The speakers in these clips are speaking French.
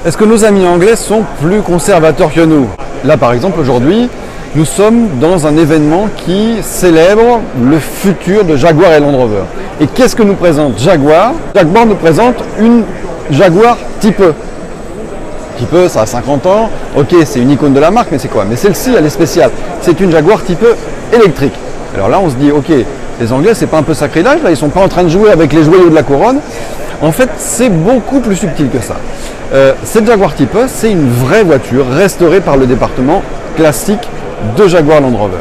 Est-ce que nos amis anglais sont plus conservateurs que nous? Là, par exemple, aujourd'hui, nous sommes dans un événement qui célèbre le futur de Jaguar et Land Rover. Et qu'est-ce que nous présente Jaguar? Jaguar nous présente une Jaguar Type E. Type E, ça a 50 ans. Ok, c'est une icône de la marque, mais c'est quoi? Mais celle-ci, elle est spéciale. C'est une Jaguar Type E électrique. Alors là, on se dit, ok, les Anglais, c'est pas un peu sacrilège? Là, ils sont pas en train de jouer avec les joyaux de la couronne. En fait, c'est beaucoup plus subtil que ça. Cette Jaguar Type E, c'est une vraie voiture restaurée par le département classique de Jaguar Land Rover.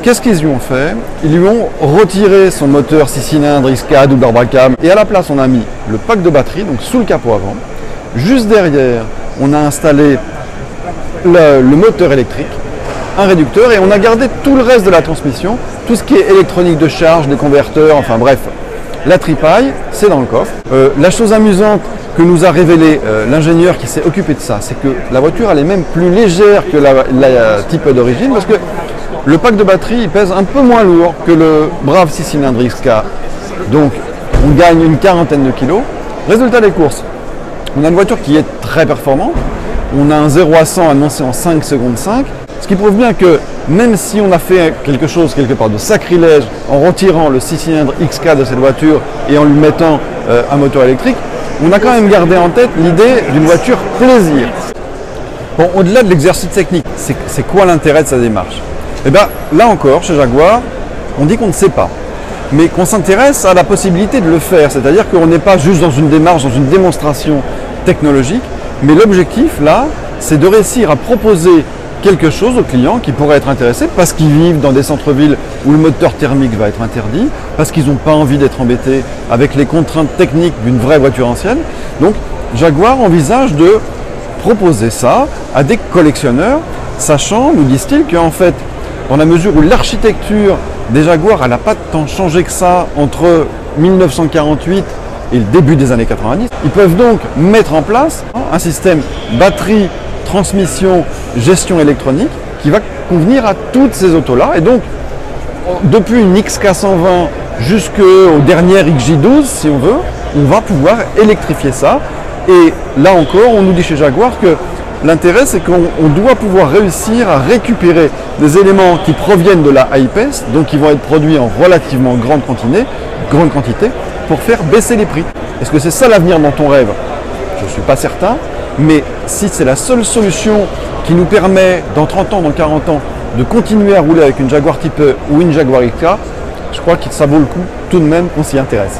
Qu'est-ce qu'ils lui ont fait? Ils lui ont retiré son moteur 6 cylindres XK double Brabham et à la place, on a mis le pack de batterie, donc sous le capot avant. Juste derrière, on a installé le moteur électrique, un réducteur et on a gardé tout le reste de la transmission, tout ce qui est électronique de charge, des converteurs, enfin bref. La tripaille, c'est dans le coffre. La chose amusante que nous a révélé l'ingénieur qui s'est occupé de ça, c'est que la voiture elle est même plus légère que la Type d'origine parce que le pack de batterie il pèse un peu moins lourd que le brave 6 cylindres XK. Donc on gagne une quarantaine de kilos. Résultat des courses, on a une voiture qui est très performante. On a un 0 à 100 annoncé en 5 secondes 5. Ce qui prouve bien que même si on a fait quelque chose quelque part de sacrilège en retirant le 6 cylindres XK de cette voiture et en lui mettant un moteur électrique, on a quand même gardé en tête l'idée d'une voiture plaisir. Bon, au-delà de l'exercice technique, c'est quoi l'intérêt de sa démarche? Eh bien, là encore, chez Jaguar, on dit qu'on ne sait pas, mais qu'on s'intéresse à la possibilité de le faire. C'est-à-dire qu'on n'est pas juste dans une démarche, dans une démonstration technologique, mais l'objectif, là, c'est de réussir à proposer quelque chose aux clients qui pourraient être intéressés parce qu'ils vivent dans des centres-villes où le moteur thermique va être interdit, parce qu'ils n'ont pas envie d'être embêtés avec les contraintes techniques d'une vraie voiture ancienne. Donc Jaguar envisage de proposer ça à des collectionneurs, sachant, nous disent-ils, qu'en fait, dans la mesure où l'architecture des Jaguars, elle n'a pas tant changé que ça entre 1948 et le début des années 90, ils peuvent donc mettre en place un système batterie, transmission, gestion électronique qui va convenir à toutes ces autos-là. Et donc, depuis une XK120 jusqu'au dernier XJ12, si on veut, on va pouvoir électrifier ça. Et là encore, on nous dit chez Jaguar que l'intérêt, c'est qu'on doit pouvoir réussir à récupérer des éléments qui proviennent de la I-PES, donc qui vont être produits en relativement grande quantité, pour faire baisser les prix. Est-ce que c'est ça l'avenir dont on rêve? Je ne suis pas certain. Mais si c'est la seule solution qui nous permet, dans 30 ans, dans 40 ans, de continuer à rouler avec une Jaguar Type E ou une Jaguar XK, je crois que ça vaut le coup tout de même qu'on s'y intéresse.